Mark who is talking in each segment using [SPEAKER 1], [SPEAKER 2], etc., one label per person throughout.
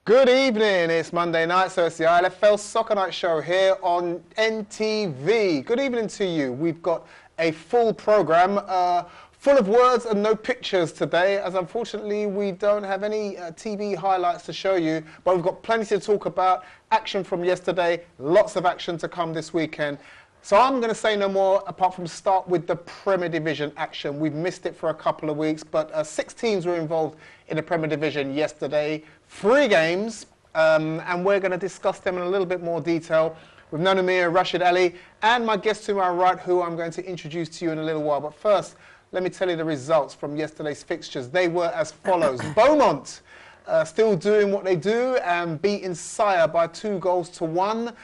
[SPEAKER 1] Good evening, it's Monday night, so it's the ILFL Soccer Night Show here on NTV. Good evening to you. We've got a full programme, full of words and no pictures today, as unfortunately we don't have any TV highlights to show you, but we've got plenty to talk about. Action from yesterday, lots of action to come this weekend. So I'm going to say no more apart from start with the Premier Division action. We've missed it for a couple of weeks, but 6 teams were involved in the Premier Division yesterday. 3 games, and we're going to discuss them in a little bit more detail with Nanomir Rashid Ali and my guest to my right, who I'm going to introduce to you in a little while. But first, let me tell you the results from yesterday's fixtures. They were as follows. Beaumont still doing what they do and beating Sire by 2-1.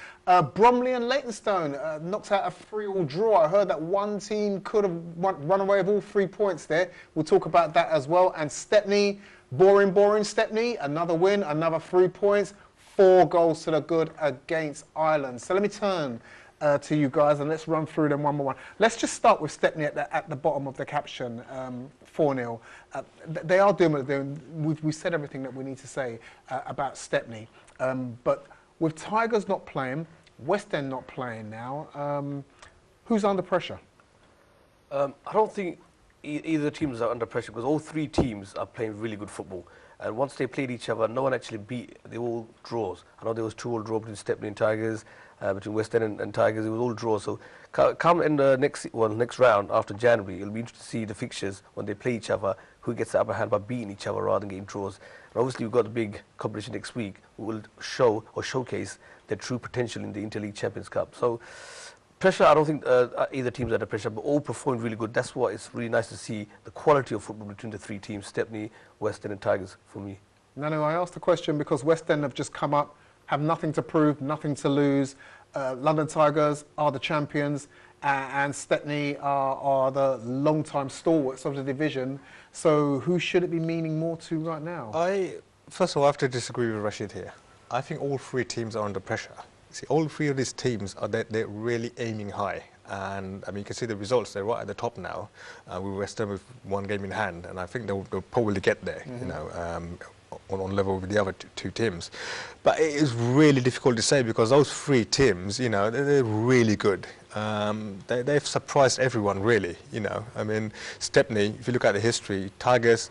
[SPEAKER 1] Bromley and Leytonstone knocked out a 3-3 draw. I heard that one team could have run away with all 3 points there. We'll talk about that as well. And Stepney, boring Stepney, another win, another 3 points, 4 goals to the good against Ireland. So let me turn to you guys and let's run through them one by one. Let's just start with Stepney at the bottom of the caption, 4-0. They are doing what they're doing. We've said everything that we need to say about Stepney. But with Tigers not playing, West End not playing now, who's under pressure?
[SPEAKER 2] I don't think either teams are under pressure because all 3 teams are playing really good football. And once they played each other, no one actually beat. They all draws. I know there was 2-2 draw between Stepney and Tigers, between West End and Tigers. It was all draws. So come in the next round after January, it'll be interesting to see the fixtures when they play each other, who gets the upper hand by beating each other rather than getting draws. And obviously, we've got the big competition next week. We will show or showcase their true potential in the Interleague Champions Cup. So pressure, I don't think either team's under pressure, but all performed really good. That's why it's really nice to see the quality of football between the 3 teams, Stepney, West End and Tigers, for me.
[SPEAKER 1] No, I asked the question because West End have just come up, have nothing to prove, nothing to lose. London Tigers are the champions, and Stepney are the long-time stalwarts of the division. So who should it be meaning more to right now?
[SPEAKER 3] First of all, I have to disagree with Rashid here. I think all 3 teams are under pressure. See, all 3 of these teams they're really aiming high, and I mean you can see the results. They're right at the top now, with West Ham with 1 game in hand, and I think they'll probably get there. You know, on level with the other 2 teams. But it is really difficult to say because those 3 teams, you know, they're really good. They've surprised everyone, really. You know, I mean, Stepney, if you look at the history, Tigers,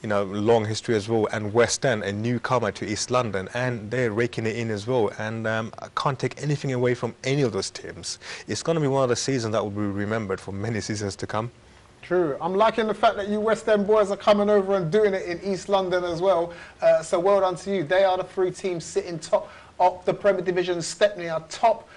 [SPEAKER 3] you know, long history as well, and West End, a newcomer to East London, and they're raking it in as well. And I can't take anything away from any of those teams. It's going to be one of the seasons that will be remembered for many seasons to come.
[SPEAKER 1] True. I'm liking the fact that you West End boys are coming over and doing it in East London as well. So well done to you. They are the 3 teams sitting top of the Premier Division. Stepney are top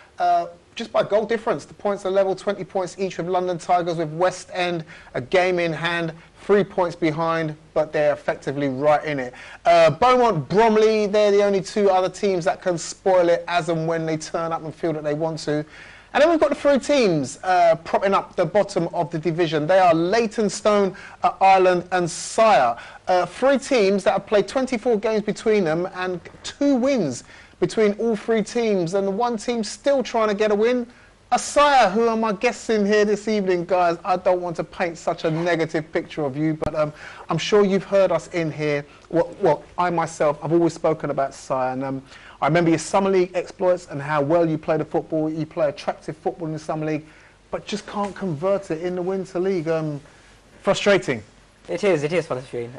[SPEAKER 1] just by goal difference. The points are level, 20 points each with London Tigers, with West End a game in hand, 3 points behind, but they're effectively right in it. Beaumont, Bromley, they're the only 2 other teams that can spoil it as and when they turn up and feel that they want to. And then we've got the 3 teams propping up the bottom of the division. They are Leytonstone, Ireland and Sire. 3 teams that have played 24 games between them and 2 wins between all 3 teams. And the one team still trying to get a win, Sire, who are my guests in here this evening, guys. I don't want to paint such a negative picture of you, but I'm sure you've heard us in here. Well, I myself, I've always spoken about Sire. And I remember your Summer League exploits and how well you play the football. You play attractive football in the Summer League, but just can't convert it in the Winter League. Frustrating.
[SPEAKER 4] It is frustrating.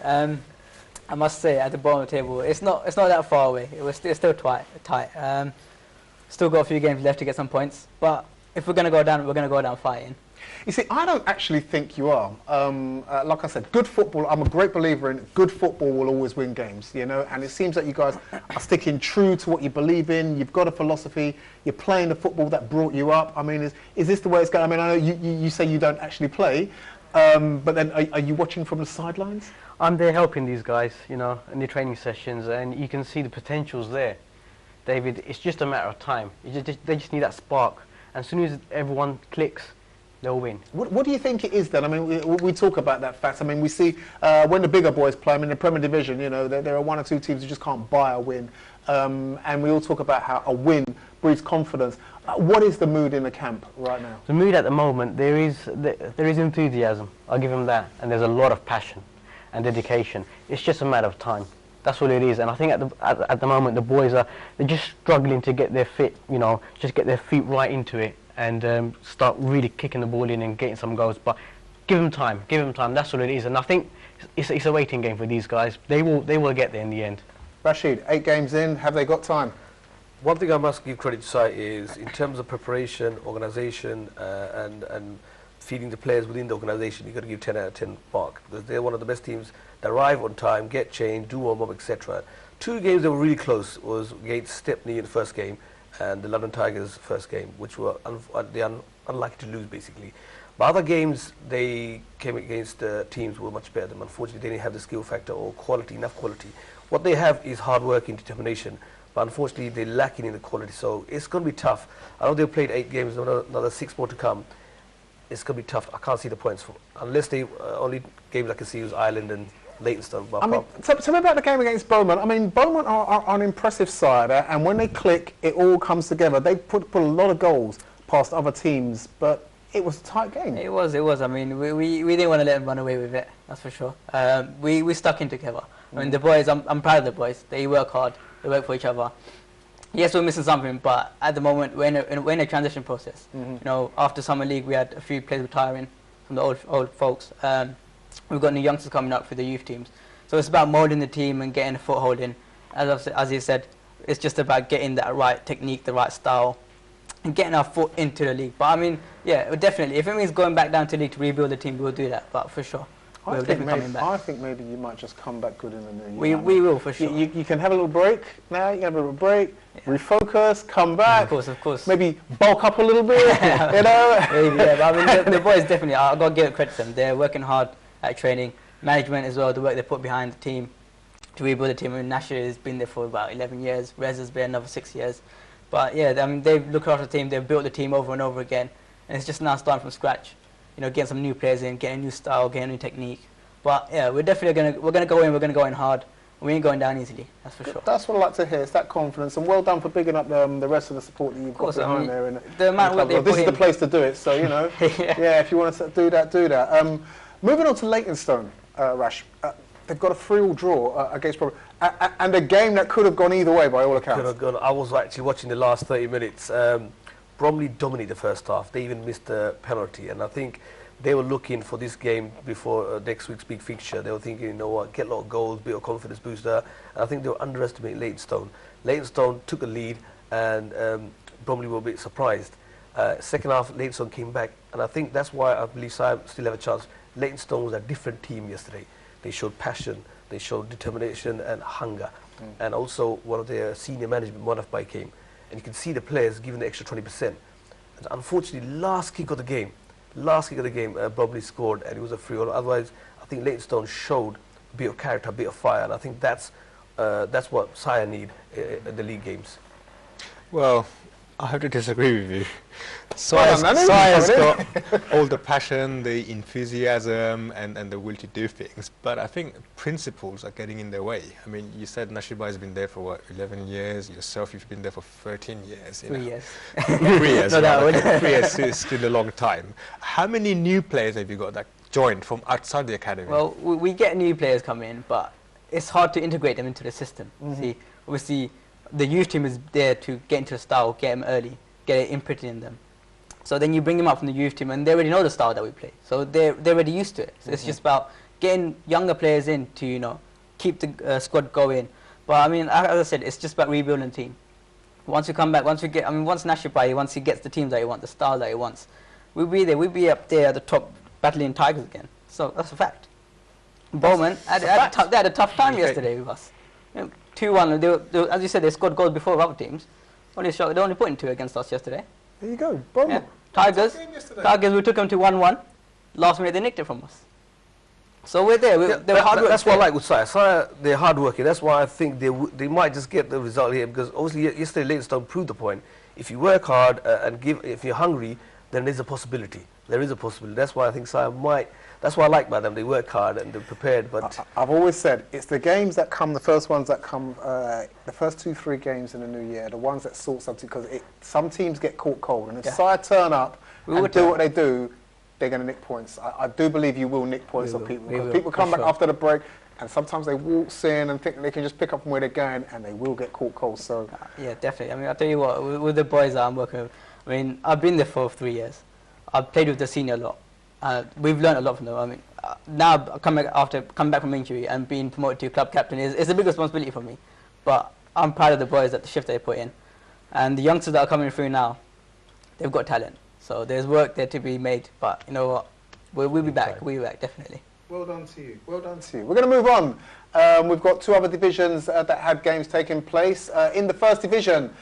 [SPEAKER 4] I must say, at the bottom of the table, it's not that far away. It's still tight. Still got a few games left to get some points, but if we're going to go down, we're going to go down fighting.
[SPEAKER 1] You see, I don't actually think you are. Like I said, good football, I'm a great believer in good football will always win games, you know, and it seems that you guys are sticking true to what you believe in. You've got a philosophy. You're playing the football that brought you up. I mean, is this the way it's going? I mean, I know you say you don't actually play, but then are you watching from the sidelines?
[SPEAKER 5] I'm there helping these guys, you know, in the training sessions, and you can see the potential's there. David, it's just a matter of time. They just need that spark. And as soon as everyone clicks, they'll win.
[SPEAKER 1] What do you think it is then? I mean, we talk about that fact. I mean, we see when the bigger boys play, I mean, in the Premier Division, you know, there are 1 or 2 teams who just can't buy a win. And we all talk about how a win breeds confidence. What is the mood in the camp right now?
[SPEAKER 5] The mood at the moment, there is enthusiasm. I'll give them that. And there's a lot of passion and dedication. It's just a matter of time. That's all it is. And I think at the moment the boys they're just struggling to get their just get their feet right into it and start really kicking the ball in and getting some goals. But give them time. That's all it is. And I think it's a waiting game for these guys. They will get there in the end.
[SPEAKER 1] Rashid, 8 games in, have they got time?
[SPEAKER 2] One thing I must give credit to Sai is in terms of preparation, organisation, and feeding the players within the organisation. You've got to give 10 out of 10 mark because they're one of the best teams that arrive on time, get changed, do warm up, etc. 2 games that were really close was against Stepney in the first game and the London Tigers first game, which were unlucky to lose basically. But other games they came against teams who were much better than them. Unfortunately, they didn't have the skill factor or enough quality. What they have is hard work and determination. But unfortunately, they're lacking in the quality. So it's going to be tough. I know they've played 8 games, another 6 more to come. It's going to be tough. I can't see the points unless they only games I can see was Ireland and Leytonstone.
[SPEAKER 1] I mean, tell me about the game against Beaumont. I mean, Beaumont are an impressive side, and when they click, it all comes together. They put a lot of goals past other teams, but it was a tight game.
[SPEAKER 4] It was. I mean, we didn't want to let them run away with it. That's for sure. We stuck in together. I mean, the boys. I'm proud of the boys. They work hard. They work for each other. Yes, we're missing something, but at the moment we're in a transition process. You know, after summer league, we had a few players retiring from the old folks. We've got new youngsters coming up for the youth teams. So it's about moulding the team and getting a foothold in. As you said, it's just about getting that right technique, the right style, and getting our foot into the league. But I mean, yeah, definitely. If it means going back down to the league to rebuild the team, we'll do that. But for sure.
[SPEAKER 1] I think maybe you might just come back good in the new year.
[SPEAKER 4] We will, for sure.
[SPEAKER 1] You can have a little break now, you can have a little break, refocus, come back.
[SPEAKER 4] Of course.
[SPEAKER 1] Maybe bulk up a little bit, you know?
[SPEAKER 4] Maybe, yeah, but I mean, the boys definitely, I've got to give credit to them. They're working hard at training, management as well, the work they put behind the team to rebuild the team. I mean, Nasher has been there for about 11 years, Rez has been another 6 years. But yeah, I mean, they've looked after the team, they've built the team over and over again, and it's just now starting from scratch. You know, getting some new players in, getting a new style, getting a new technique. But yeah, we're definitely gonna go in hard. We ain't going down easily, that's for sure.
[SPEAKER 1] That's what I like to hear. It's that confidence, and well done for bigging up the rest of the support that you've got behind there. This is the place to do it. So you know, yeah, if you want to do that, do that. Moving on to Leytonstone, Rash. They've got a 3-3 draw against Bromley, and a game that could have gone either way by all accounts.
[SPEAKER 2] Could have gone. I was actually watching the last 30 minutes. Bromley dominated the first half. They even missed the penalty, and I think they were looking for this game before next week's big fixture. They were thinking, you know what, get a lot of goals, bit of confidence booster. And I think they were underestimating Leytonstone. Leytonstone took a lead, and Bromley were a bit surprised. Second half, Leytonstone came back, and I think that's why I believe Sion still have a chance. Leytonstone was a different team yesterday. They showed passion, they showed determination and hunger. And also, one of their senior management, Monafbai, came. And you can see the players giving the extra 20%. And unfortunately, last kick of the game, Bromley scored, and it was a free. Otherwise, I think Leytonstone showed a bit of character, a bit of fire, and I think that's what Sion need in the league games.
[SPEAKER 3] Well, I have to disagree with you. Sion's got all the passion, the enthusiasm, and the will to do things, but I think principles are getting in their way. I mean, you said Nashibai has been there for what, 11 years? Yourself, you've been there for 13 years.
[SPEAKER 4] 3 years.
[SPEAKER 3] 3 years.
[SPEAKER 4] No, that
[SPEAKER 3] 3 years is still a long time. How many new players have you got that joined from outside the academy?
[SPEAKER 4] Well, we get new players come in, but it's hard to integrate them into the system. See, obviously, the youth team is there to get into the style, get them early, get it imprinted in them. So then you bring them up from the youth team, and they already know the style that we play. So they're already used to it. So it's just about getting younger players in to, you know, keep the squad going. But I mean, as I said, it's just about rebuilding the team. Once we come back, once Nashibai, once he gets the teams that he wants, the style that he wants, we'll be there. We'll be up there at the top, battling Tigers again. So that's a fact. Bowman they had a tough time yesterday with us. You know, 2-1. As you said, they scored goals before other teams. They only put in 2 against us yesterday.
[SPEAKER 1] There you go. Bowman.
[SPEAKER 4] Yeah. Tigers, we took them to 1-1. Last minute, they nicked it from us. So we're there.
[SPEAKER 2] That's what I like with Sion. They're hardworking. That's why I think they might just get the result here, because obviously yesterday Leytonstone proved the point. If you work hard if you're hungry, then there's a possibility. There is a possibility. That's why I think Sion might. That's what I like about them. They work hard and they're prepared. But
[SPEAKER 1] I've always said it's the games that come, the first ones that come, the first 2-3 games in the new year, the ones that sort something, because some teams get caught cold, and if Sion turn up and do what they do, they're going to nick points. I do believe you will nick points
[SPEAKER 4] We
[SPEAKER 1] off
[SPEAKER 4] will.
[SPEAKER 1] people.
[SPEAKER 4] We
[SPEAKER 1] Because
[SPEAKER 4] will,
[SPEAKER 1] people come
[SPEAKER 4] for
[SPEAKER 1] back
[SPEAKER 4] sure.
[SPEAKER 1] after the break, and sometimes they waltz in and think they can just pick up from where they're going, and they will get caught cold. So
[SPEAKER 4] Yeah, definitely. I mean, I'll tell you what, with the boys that I'm working with, I mean, I've been there for 3 years. I've played with the senior a lot. We've learned a lot from them. I mean, now coming back from injury and being promoted to club captain is a big responsibility for me. But I'm proud of the boys, that the shift they put in. And the youngsters that are coming through now, they've got talent. So there's work there to be made. But you know what? We'll be back. We'll be back, definitely.
[SPEAKER 1] well done to you. Well done to you. We're going to move on. We've got two other divisions that had games taking place. In the first division,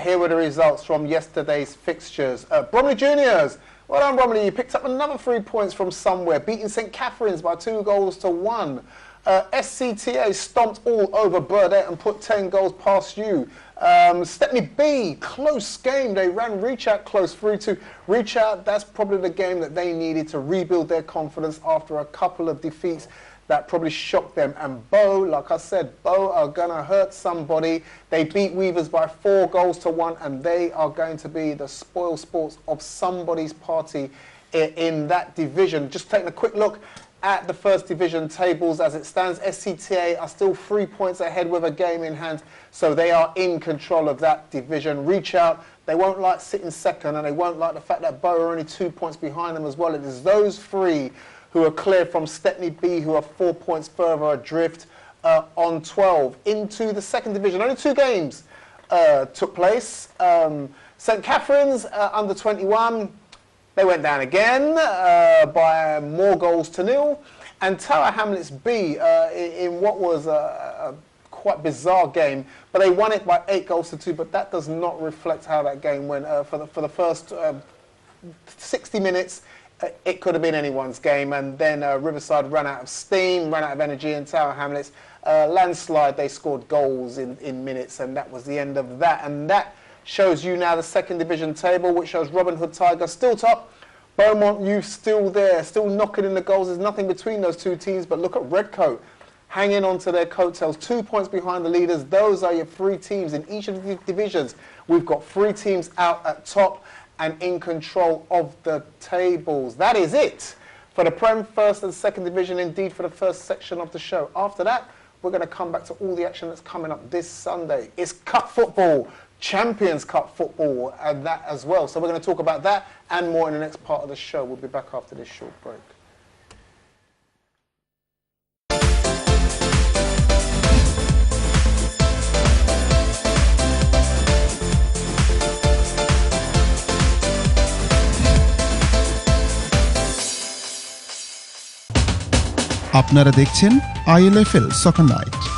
[SPEAKER 1] here were the results from yesterday's fixtures. Bromley Juniors. Well done, Bromley. You picked up another 3 points from somewhere, beating St Catherine's by 2-1. SCTA stomped all over Burdett and put 10 goals past you. Stepney B, close game. They ran Reach Out close 3-2. Reach Out, that's probably the game that they needed to rebuild their confidence after a couple of defeats that probably shocked them. And Bow, like I said, Bow are going to hurt somebody. They beat Weavers by 4-1, and they are going to be the spoil sports of somebody's party in that division. Just taking a quick look at the first division tables as it stands. SCTA are still 3 points ahead with a game in hand, so they are in control of that division. Reach Out, they won't like sitting second, and they won't like the fact that Bow are only 2 points behind them as well. It is those three who are clear from Stepney B, who are 4 points further adrift on 12. Into the second division, only 2 games took place. St Catherine's under 21, they went down again by more goals to nil. And Tower Hamlets B, in what was a quite bizarre game, but they won it by 8-2, but that does not reflect how that game went. For the first 60 minutes, it could have been anyone's game, and then Riverside ran out of steam, ran out of energy, and Tower Hamlets, landslide, they scored goals in minutes, and that was the end of that. And that shows you now the second division table, which shows Robin Hood Tigers still top, Beaumont Youth still there, still knocking in the goals. There's nothing between those two teams, but look at Redcoat hanging on to their coattails, 2 points behind the leaders. Those are your 3 teams in each of the divisions. We've got 3 teams out at top and in control of the tables. That is it for the Prem first and second division, indeed for the first section of the show. After that, we're going to come back to all the action that's coming up this Sunday. It's Cup football, Champions Cup football, and that as well. So we're going to talk about that and more in the next part of the show. We'll be back after this short break.
[SPEAKER 6] আপনারা দেখছেন ILFL সকার night.